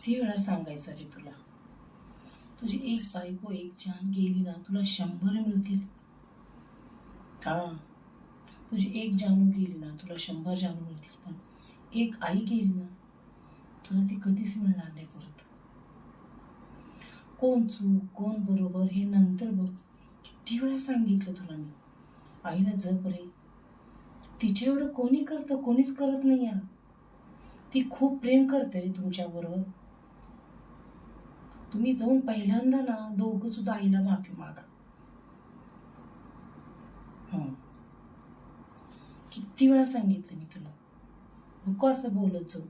किती वेळा सांगायचं रे तुला, तुझी एक बायको एक जान गेली ना तुला 100 मिळतील. हा, तुझी एक जानू गेली ना तुला 100 जानू मिळतील, पण एक आई गेली ना तुला ती कधीच मिळणार नाही परत. कोण चूक कोण बरोबर हे नंतर बघ. किती वेळा सांगितलं तुला मी, आईला जप रे. तिच्या एवढं कोणी करतं, कोणीच करत नाही. ती खूप प्रेम करते रे तुमच्याबरोबर. तुम्ही जाऊन पहिल्यांदा ना दोघं सुद्धा आईला माफी मागा. किती वेळा सांगितलं मी तुला, नको असं बोलत जाऊ.